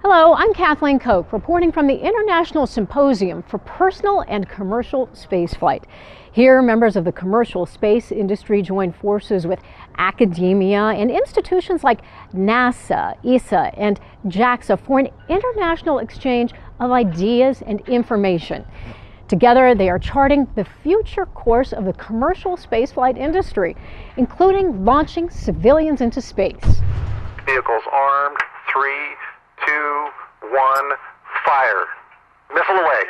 Hello, I'm Kathleen Koch, reporting from the International Symposium for Personal and Commercial Spaceflight. Here, members of the commercial space industry join forces with academia and institutions like NASA, ESA, and JAXA for an international exchange of ideas and information. Together, they are charting the future course of the commercial spaceflight industry, including launching civilians into space. Vehicles armed, 3, 2, 1, fire. Missile away.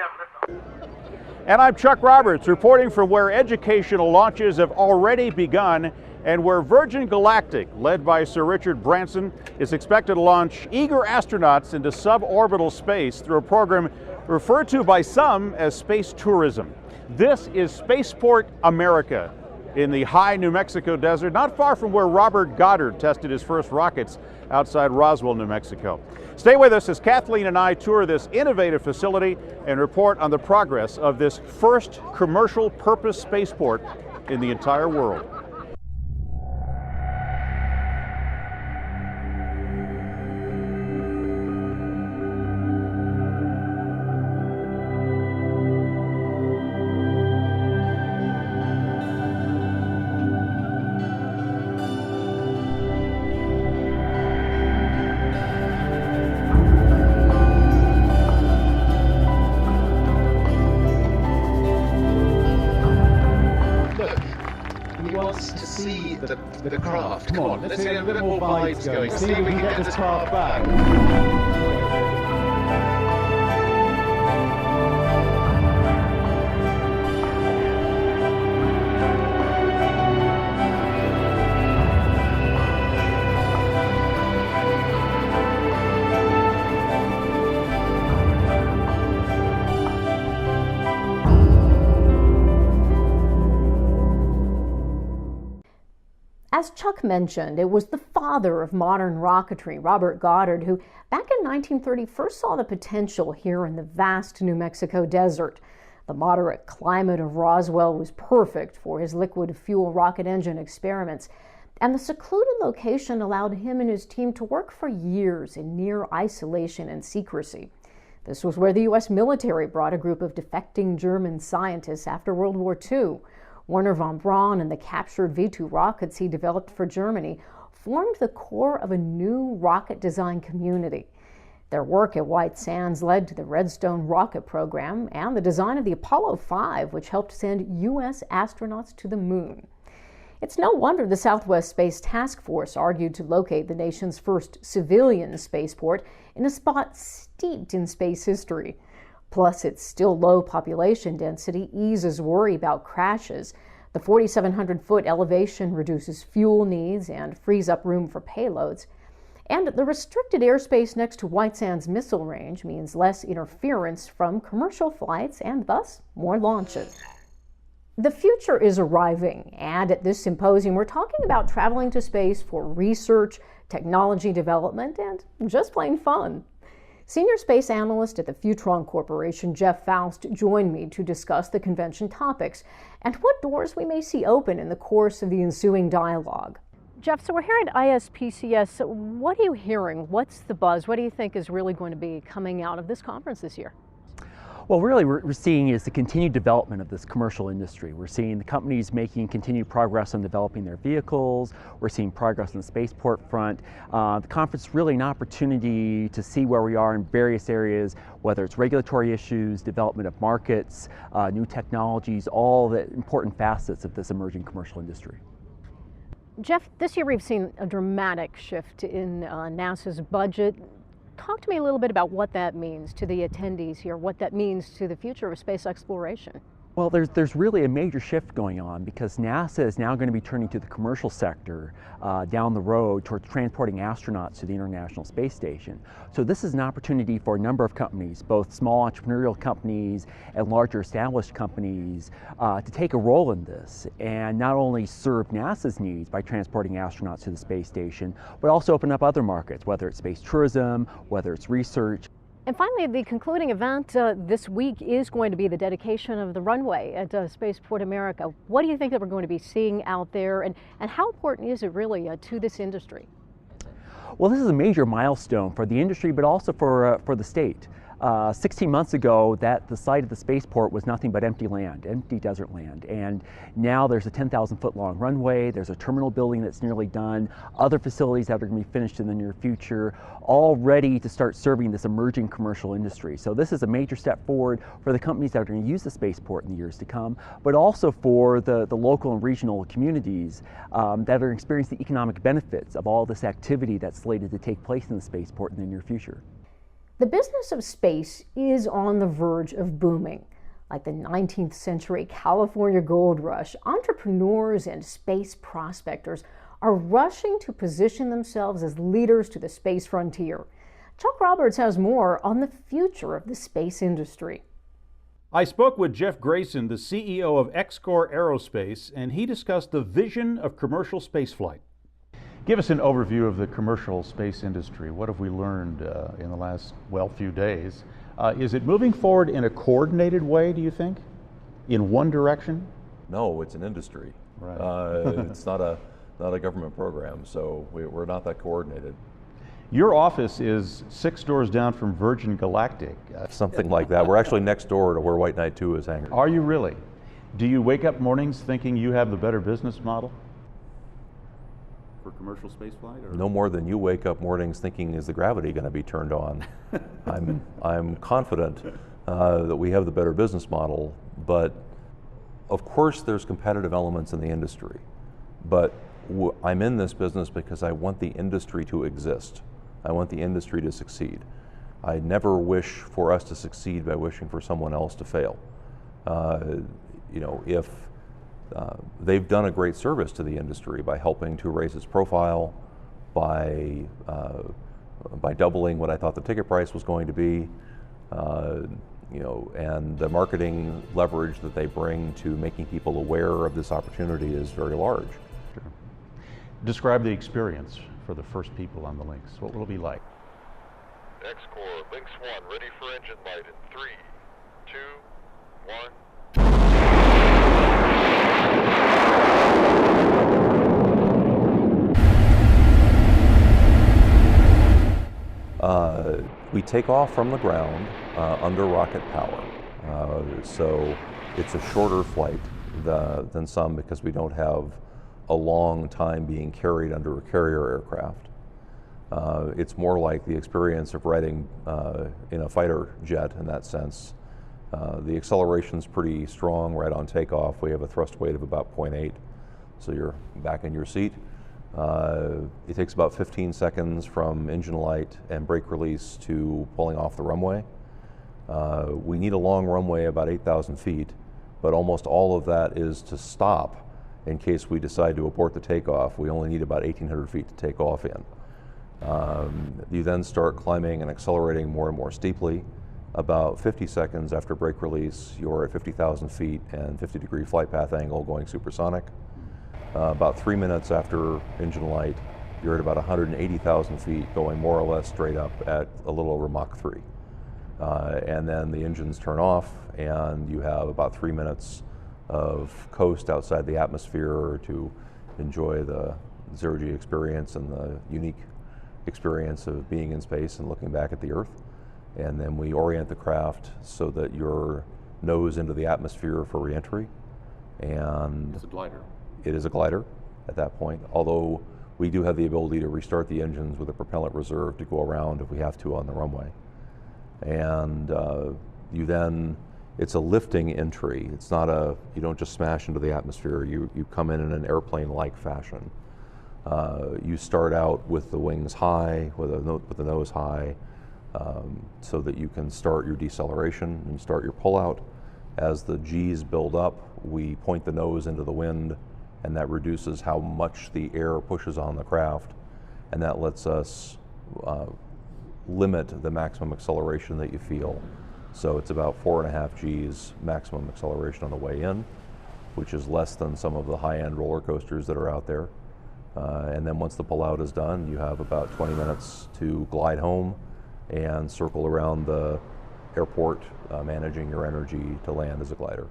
And I'm Chuck Roberts, reporting from where educational launches have already begun and where Virgin Galactic, led by Sir Richard Branson, is expected to launch eager astronauts into suborbital space through a program referred to by some as space tourism. This is Spaceport, America, in the high New Mexico desert, not far from where Robert Goddard tested his first rockets outside Roswell, New Mexico. Stay with us as Kathleen and I tour this innovative facility and report on the progress of this first commercial purpose spaceport in the entire world. To see the craft. Come on, let's get a bit more vibes going. See if we can get this craft back. As Chuck mentioned, it was the father of modern rocketry, Robert Goddard, who back in 1930 first saw the potential here in the vast New Mexico desert. The moderate climate of Roswell was perfect for his liquid fuel rocket engine experiments, and the secluded location allowed him and his team to work for years in near isolation and secrecy. This was where the U.S. military brought a group of defecting German scientists after World War II. Wernher von Braun and the captured V-2 rockets he developed for Germany formed the core of a new rocket design community. Their work at White Sands led to the Redstone rocket program and the design of the Apollo 5, which helped send U.S. astronauts to the moon. It's no wonder the Southwest Space Task Force argued to locate the nation's first civilian spaceport in a spot steeped in space history. Plus, its still low population density eases worry about crashes. The 4,700-foot elevation reduces fuel needs and frees up room for payloads. And the restricted airspace next to White Sands Missile Range means less interference from commercial flights and thus more launches. The future is arriving, and at this symposium we're talking about traveling to space for research, technology development, and just plain fun. Senior space analyst at the Futron Corporation, Jeff Faust, joined me to discuss the convention topics and what doors we may see open in the course of the ensuing dialogue. Jeff, so we're here at ISPCS. What are you hearing? What's the buzz? What do you think is really going to be coming out of this conference this year? Well, really what we're seeing is the continued development of this commercial industry. We're seeing the companies making continued progress on developing their vehicles. We're seeing progress on the spaceport front. The conference is really an opportunity to see where we are in various areas, whether it's regulatory issues, development of markets, new technologies, all the important facets of this emerging commercial industry. Jeff, this year we've seen a dramatic shift in NASA's budget. Talk to me a little bit about what that means to the attendees here, what that means to the future of space exploration. Well, there's really a major shift going on because NASA is now going to be turning to the commercial sector down the road towards transporting astronauts to the International Space Station. So this is an opportunity for a number of companies, both small entrepreneurial companies and larger established companies, to take a role in this and not only serve NASA's needs by transporting astronauts to the space station, but also open up other markets, whether it's space tourism, whether it's research. And finally, the concluding event this week is going to be the dedication of the runway at Spaceport America. What do you think that we're going to be seeing out there, and how important is it really to this industry? Well, this is a major milestone for the industry, but also for the state. 16 months ago, the site of the spaceport was nothing but empty land, empty desert land. And now there's a 10,000-foot long runway, there's a terminal building that's nearly done, other facilities that are going to be finished in the near future, all ready to start serving this emerging commercial industry. So this is a major step forward for the companies that are going to use the spaceport in the years to come, but also for the local and regional communities that are experiencing the economic benefits of all this activity that's slated to take place in the spaceport in the near future. The business of space is on the verge of booming. Like the 19th century California gold rush, entrepreneurs and space prospectors are rushing to position themselves as leaders to the space frontier. Chuck Roberts has more on the future of the space industry. I spoke with Jeff Grayson, the CEO of Xcore Aerospace, and he discussed the vision of commercial spaceflight. Give us an overview of the commercial space industry. What have we learned in the last, few days? Is it moving forward in a coordinated way, do you think? In one direction? No, it's an industry. Right. It's not a government program, so we're not that coordinated. Your office is 6 doors down from Virgin Galactic. Something like that. We're actually next door to where White Knight 2 is hanging. Are you really? Do you wake up mornings thinking you have the better business model for commercial spaceflight? Or? No more than you wake up mornings thinking, is the gravity going to be turned on? I'm confident that we have the better business model, but of course there's competitive elements in the industry. But I'm in this business because I want the industry to exist. I want the industry to succeed. I never wish for us to succeed by wishing for someone else to fail. If they've done a great service to the industry by helping to raise its profile, by doubling what I thought the ticket price was going to be, and the marketing leverage that they bring to making people aware of this opportunity is very large. Sure. Describe the experience for the first people on the links. What will it be like? Xcore, Links 1, ready for engine light in 3, 2, 1. We take off from the ground under rocket power, so it's a shorter flight than some because we don't have a long time being carried under a carrier aircraft. It's more like the experience of riding in a fighter jet in that sense. The acceleration's pretty strong right on takeoff. We have a thrust weight of about 0.8, so you're back in your seat. It takes about 15 seconds from engine light and brake release to pulling off the runway. We need a long runway, about 8,000 feet, but almost all of that is to stop in case we decide to abort the takeoff. We only need about 1,800 feet to take off in. You then start climbing and accelerating more and more steeply. About 50 seconds after brake release, you're at 50,000 feet and 50-degree flight path angle going supersonic. About 3 minutes after engine light, you're at about 180,000 feet going more or less straight up at a little over Mach 3. And then the engines turn off and you have about 3 minutes of coast outside the atmosphere to enjoy the zero-G experience and the unique experience of being in space and looking back at the Earth. And then we orient the craft so that you're nose into the atmosphere for re-entry. And it's a glider. It is a glider at that point, although we do have the ability to restart the engines with a propellant reserve to go around if we have to on the runway. And it's a lifting entry. It's not you don't just smash into the atmosphere, you come in an airplane-like fashion. You start out with the wings high, with the nose high, so that you can start your deceleration and start your pullout. As the G's build up, we point the nose into the wind, and that reduces how much the air pushes on the craft, and that lets us limit the maximum acceleration that you feel. So it's about 4.5 G's maximum acceleration on the way in, which is less than some of the high-end roller coasters that are out there. And then once the pullout is done, you have about 20 minutes to glide home and circle around the airport, managing your energy to land as a glider.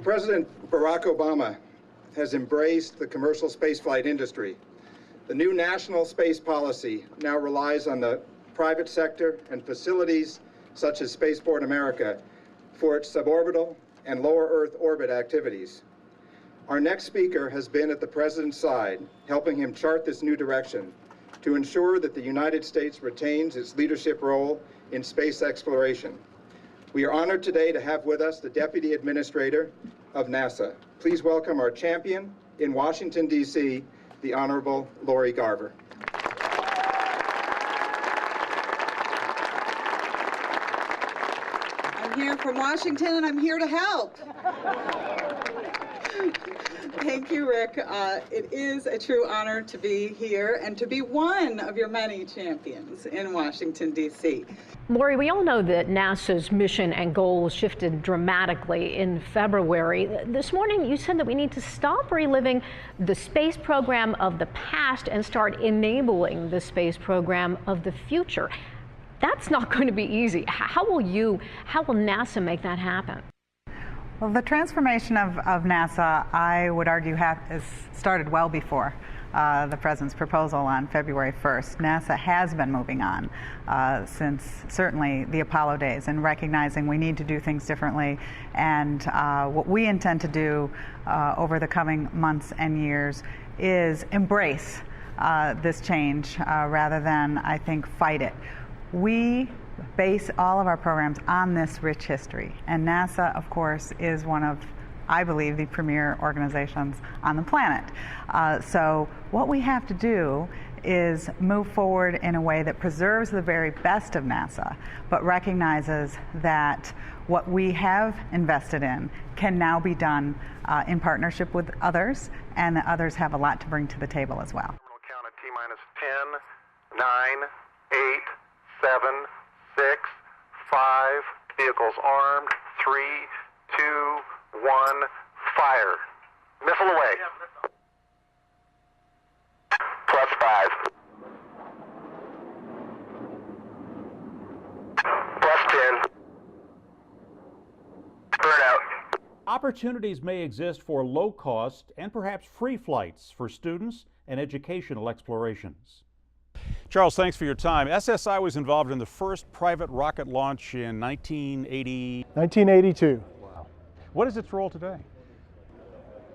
President Barack Obama has embraced the commercial spaceflight industry. The new national space policy now relies on the private sector and facilities such as Spaceport America for its suborbital and lower Earth orbit activities. Our next speaker has been at the President's side, helping him chart this new direction to ensure that the United States retains its leadership role in space exploration. We are honored today to have with us the Deputy Administrator of NASA. Please welcome our champion in Washington, D.C., the Honorable Lori Garver. I'm here from Washington, and I'm here to help. Thank you, Rick. It is a true honor to be here and to be one of your many champions in Washington, D.C. Lori, we all know that NASA's mission and goals shifted dramatically in February. This morning, you said that we need to stop reliving the space program of the past and start enabling the space program of the future. That's not going to be easy. How will NASA make that happen? Well, the transformation of NASA, I would argue, has started well before the President's proposal on February 1st. NASA has been moving on since certainly the Apollo days and recognizing we need to do things differently. And what we intend to do over the coming months and years is embrace this change rather than, I think, fight it. We base all of our programs on this rich history. And NASA, of course, is one of, I believe, the premier organizations on the planet. So what we have to do is move forward in a way that preserves the very best of NASA, but recognizes that what we have invested in can now be done in partnership with others, and that others have a lot to bring to the table as well. We'll count at T-minus 10, 9, 8, 7, 6, 5, vehicles armed, 3, 2, 1, fire. Missile away. Plus 5. Plus 10. Burn out. Opportunities may exist for low-cost and perhaps free flights for students and educational explorations. Charles, thanks for your time. SSI was involved in the first private rocket launch in 1982. Wow. What is its role today?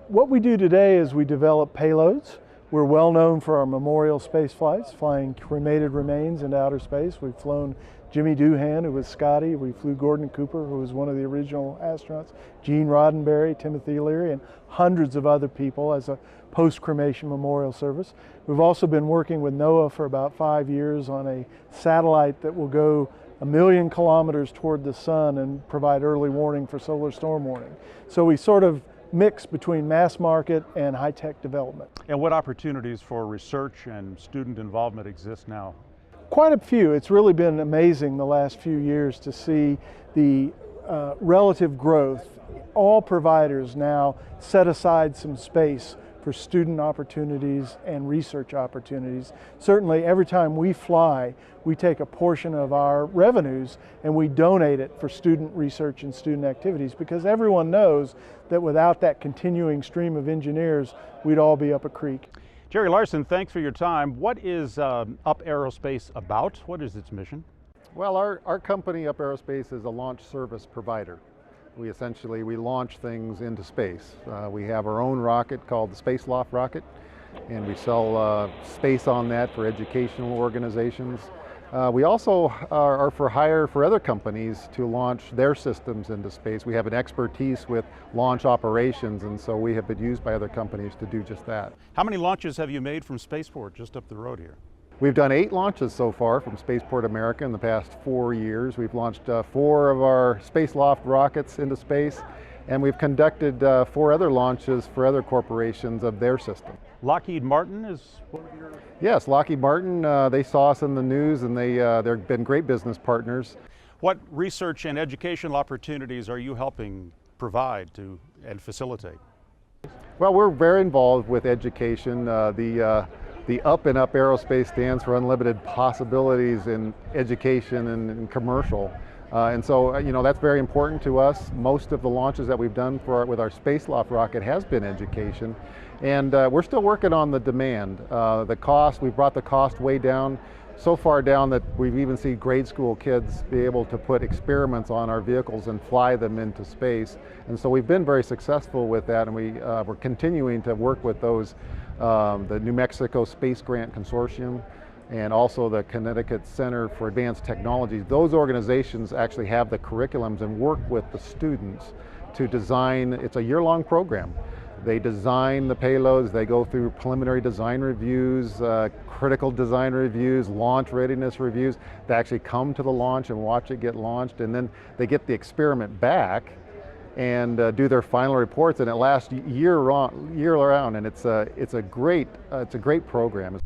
What we do today is we develop payloads. We're well known for our memorial space flights, flying cremated remains into outer space. We've flown Jimmy Doohan, who was Scotty. We flew Gordon Cooper, who was one of the original astronauts, Gene Roddenberry, Timothy Leary, and hundreds of other people as a post-cremation memorial service. We've also been working with NOAA for about 5 years on a satellite that will go 1 million kilometers toward the sun and provide early warning for solar storm warning. So we sort of mix between mass market and high-tech development. And what opportunities for research and student involvement exist now? Quite a few. It's really been amazing the last few years to see the relative growth. All providers now set aside some space for student opportunities and research opportunities. Certainly every time we fly, we take a portion of our revenues and we donate it for student research and student activities, because everyone knows that without that continuing stream of engineers, we'd all be up a creek. Jerry Larson, thanks for your time. What is Up Aerospace about? What is its mission? Well, our company, Up Aerospace, is a launch service provider. We launch things into space. We have our own rocket called the Space Loft rocket, and we sell space on that for educational organizations. We also are for hire for other companies to launch their systems into space. We have an expertise with launch operations, and so we have been used by other companies to do just that. How many launches have you made from Spaceport just up the road here? We've done 8 launches so far from Spaceport America in the past 4 years. We've launched 4 of our Space Loft rockets into space, and we've conducted 4 other launches for other corporations of their system. Lockheed Martin is one of your... Yes, Lockheed Martin, they saw us in the news, and they've been great business partners. What research and educational opportunities are you helping provide and facilitate? Well, we're very involved with education. The Up and Up Aerospace stands for Unlimited Possibilities in Education and commercial. And so, you know, that's very important to us. Most of the launches that we've done with our Spaceloft rocket has been education. And we're still working on the demand. The cost, we've brought the cost way down, so far down that we've even seen grade school kids be able to put experiments on our vehicles and fly them into space. And so we've been very successful with that, and we're continuing to work with those, the New Mexico Space Grant Consortium, and also the Connecticut Center for Advanced Technologies. Those organizations actually have the curriculums and work with the students to design. It's a year-long program. They design the payloads, they go through preliminary design reviews, critical design reviews, launch readiness reviews. They actually come to the launch and watch it get launched, and then they get the experiment back and do their final reports, and it lasts year round, and it's a great program.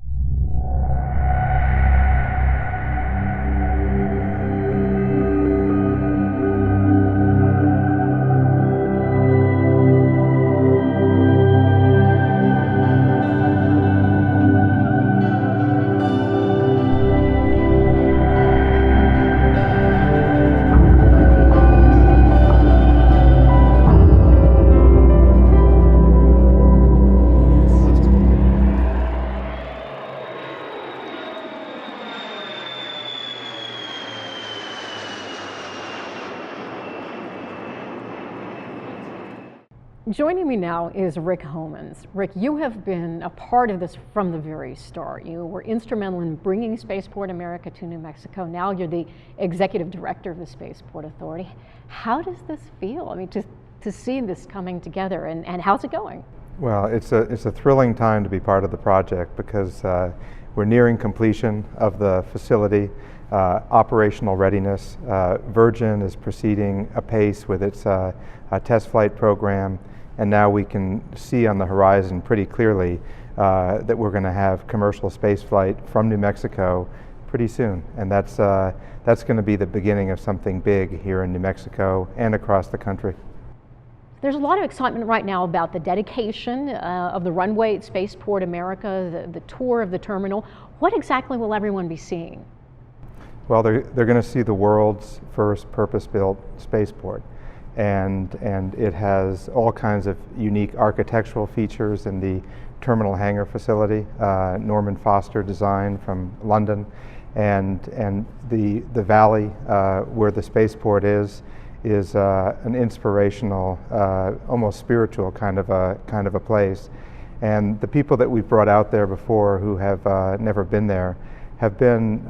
Joining me now is Rick Homans. Rick, you have been a part of this from the very start. You were instrumental in bringing Spaceport America to New Mexico. Now you're the executive director of the Spaceport Authority. How does this feel? I mean, to see this coming together, and how's it going? Well, it's a thrilling time to be part of the project because we're nearing completion of the facility, operational readiness. Virgin is proceeding apace with its test flight program. And now we can see on the horizon pretty clearly that we're going to have commercial space flight from New Mexico pretty soon. And that's going to be the beginning of something big here in New Mexico and across the country. There's a lot of excitement right now about the dedication of the runway at Spaceport America, the tour of the terminal. What exactly will everyone be seeing? Well, they're going to see the world's first purpose-built spaceport. And it has all kinds of unique architectural features in the terminal hangar facility, Norman Foster design from London, and the valley where the spaceport is an inspirational, almost spiritual kind of a place. And the people that we've brought out there before who have never been there have been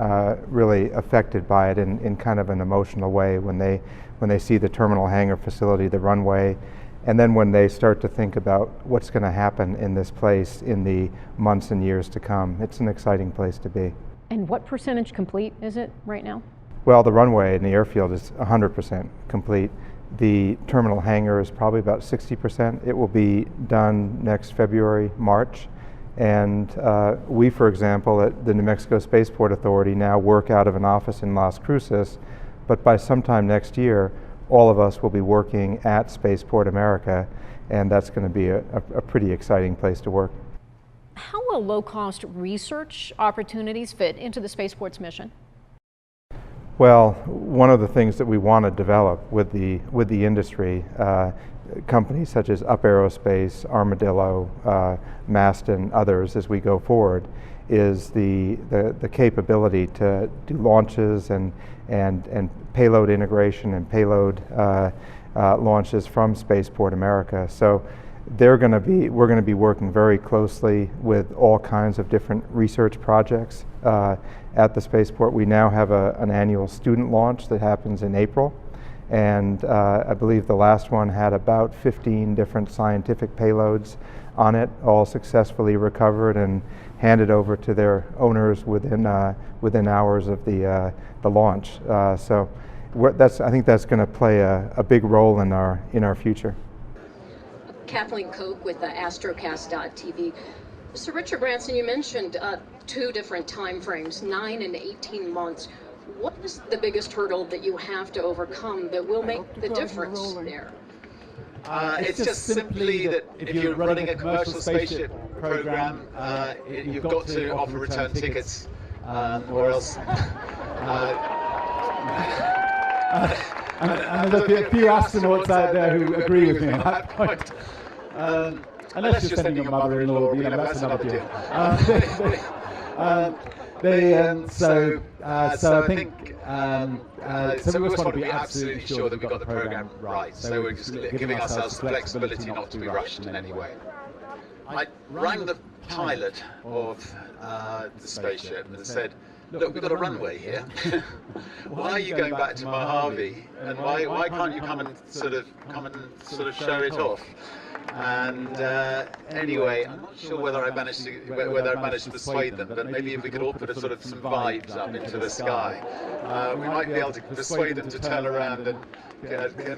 really affected by it in kind of an emotional way when they see the terminal hangar facility, the runway, and then when they start to think about what's going to happen in this place in the months and years to come. It's an exciting place to be. And what percentage complete is it right now? Well, the runway and the airfield is 100% complete. The terminal hangar is probably about 60%. It will be done next February, March. And we, for example, at the New Mexico Spaceport Authority now work out of an office in Las Cruces, but by sometime next year, all of us will be working at Spaceport America, and that's going to be a pretty exciting place to work. How will low-cost research opportunities fit into the spaceport's mission? Well, one of the things that we want to develop with the industry, companies such as Up Aerospace, Armadillo, Maston, others as we go forward, is the capability to do launches and payload integration and payload launches from Spaceport America. So we're going to be working very closely with all kinds of different research projects at the spaceport. We now have an annual student launch that happens in April, and I believe the last one had about 15 different scientific payloads on it, all successfully recovered and handed over to their owners within hours of the launch. So I think that's going to play a big role in our future. Kathleen Koch with Astrocast.tv. Sir Richard Branson, you mentioned 2 different time frames, 9 and 18 months. What is the biggest hurdle that you have to overcome that will make the difference there? It's just simply that if you're running a commercial spaceship program, you've got to offer return tickets, or else. And there's a few astronauts out there who agree with me on that point. Unless you're sending your mother-in-law, that's another deal. So I think so we just want to be absolutely sure that we've got the program right. So we're just giving ourselves flexibility not to be rushed in any way. I rang the pilot of the spaceship and said, "Look, we've got a runway here. Why are you going back to Mojave? And why can't you come and sort of show it off?" And anyway, I'm not sure whether I managed to persuade them, but maybe if we could all put some vibes up into the sky, we might be able to persuade them to turn around and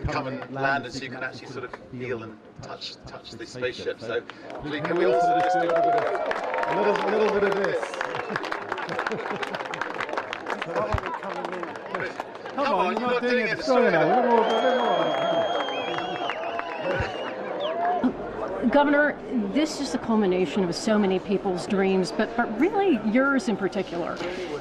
come and land, and so you can actually sort of feel and touch the spaceship. So can we all sort of just do a little bit of this? Come on, you're not doing it strong enough. A little more. Governor, this is the culmination of so many people's dreams, but really yours in particular.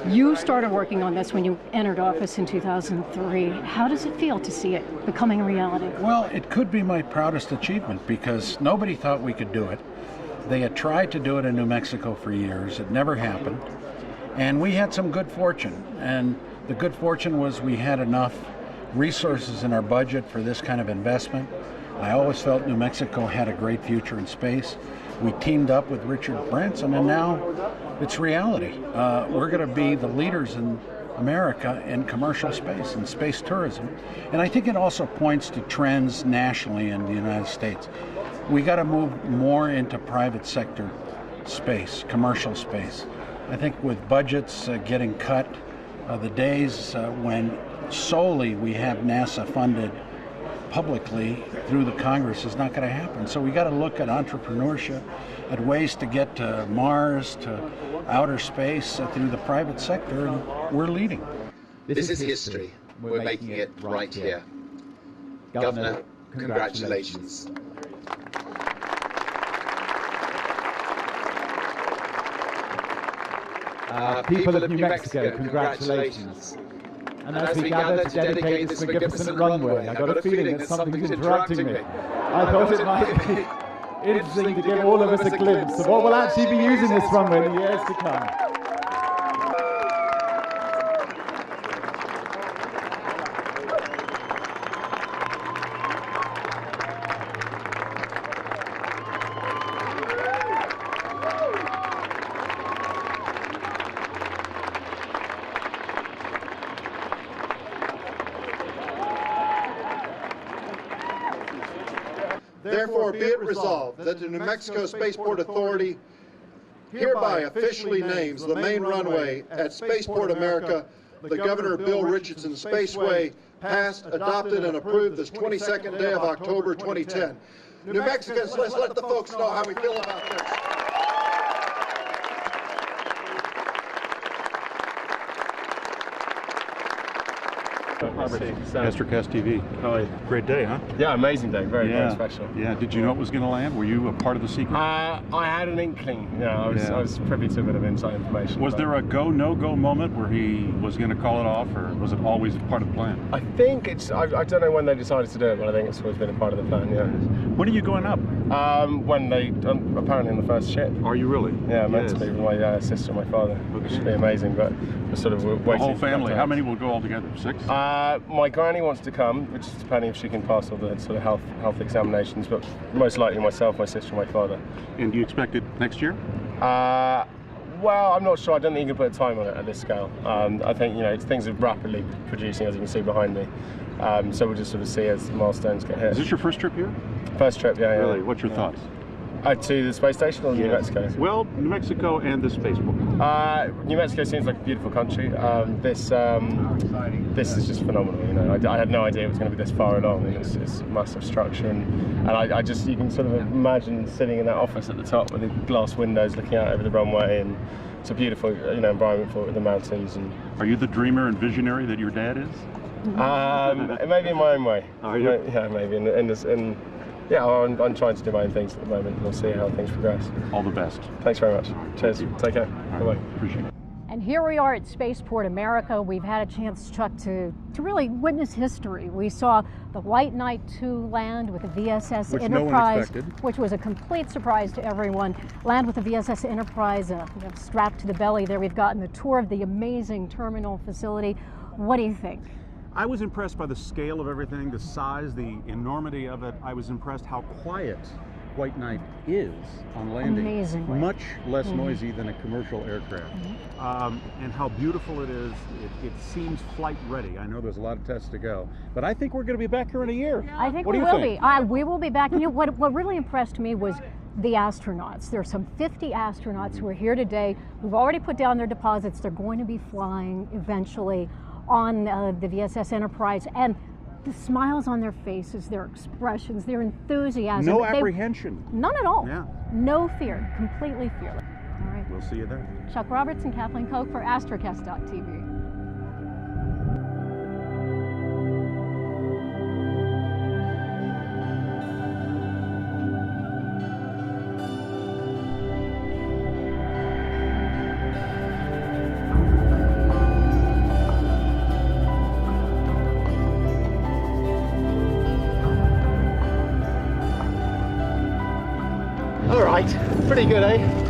You started working on this when you entered office in 2003. How does it feel to see it becoming a reality? Well, it could be my proudest achievement because nobody thought we could do it. They had tried to do it in New Mexico for years. It never happened. And we had some good fortune. And the good fortune was we had enough resources in our budget for this kind of investment. I always felt New Mexico had a great future in space. We teamed up with Richard Branson, and now it's reality. We're going to be the leaders in America in commercial space and space tourism. And I think it also points to trends nationally in the United States. We got to move more into private sector space, commercial space. I think with budgets getting cut, the days when solely we have NASA funded publicly through the Congress is not going to happen. So we got to look at entrepreneurship, at ways to get to Mars, to outer space through the private sector, and we're leading. This is history. We're making it right here. Governor, congratulations. People of New Mexico, congratulations. And as we gather to dedicate this magnificent runway, I got a feeling that something's interrupting me. I thought it might be interesting to give all of us a glimpse of what we'll actually be using this runway in the years to come. Therefore, be it resolved that the New Mexico Spaceport Authority hereby officially names the main runway at Spaceport America the Governor Bill Richardson Spaceway, passed, adopted, and approved this 22nd day of October 2010. New Mexicans, let's let the folks know how we feel about this. Astrocast TV. Hi. Great day, huh? Yeah, amazing day. Very, very special. Yeah. Did you know it was going to land? Were you a part of the secret? I had an inkling. I was privy to a bit of inside information. Was there a go, no-go moment where he was going to call it off, or was it always part of the plan? I think it's, I don't know when they decided to do it, but I think it's always been a part of the plan, yeah. When are you going up? When they, apparently on the first ship. Are you really? Yeah, meant to be with my sister and my father, which should be amazing, but we're sort of waiting. The whole family, how many will go all together? 6? My granny wants to come, which is depending if she can pass all the sort of health examinations, but most likely myself, my sister and my father. And do you expect it next year? Well, I'm not sure. I don't think you can put a time on it at this scale. I think, things are rapidly producing, as you can see behind me. So we'll just sort of see as the milestones get hit. Is this your first trip here? First trip, yeah. Really? What's your thoughts? To the space station or New Mexico? Well, New Mexico and the spaceport. New Mexico seems like a beautiful country. This is just phenomenal. I had no idea it was going to be this far along. It's a massive structure, and I just, you can sort of imagine sitting in that office at the top with the glass windows looking out over the runway, and it's a beautiful environment for it with the mountains. And are you the dreamer and visionary that your dad is? Maybe in my own way. Are you? Yeah, maybe yeah, I'm trying to do my own things at the moment. We'll see how things progress. All the best. Thanks very much. Cheers. Take care. Bye-bye. Appreciate it. And here we are at Spaceport America. We've had a chance, Chuck, to really witness history. We saw the White Knight II land with the VSS Which Enterprise, no one expected. which was a complete surprise to everyone. Land with the VSS Enterprise strapped to the belly there. We've gotten the tour of the amazing terminal facility. What do you think? I was impressed by the scale of everything, the size, the enormity of it. I was impressed how quiet White Knight is on landing. Amazingly. Much less noisy than a commercial aircraft. And how beautiful it is. It seems flight ready. I know there's a lot of tests to go, but I think we're going to be back here in a year. I think what we do you will think? be. We will be back. You know, what really impressed me was the astronauts. There are some 50 astronauts who are here today who've already put down their deposits. They're going to be flying eventually on the VSS Enterprise, and the smiles on their faces, their expressions, their enthusiasm. No apprehension. None at all. Yeah. No fear. Completely fearless. All right. We'll see you there. Chuck Roberts and Kathleen Koch for Astrocast.tv. All right, pretty good, eh?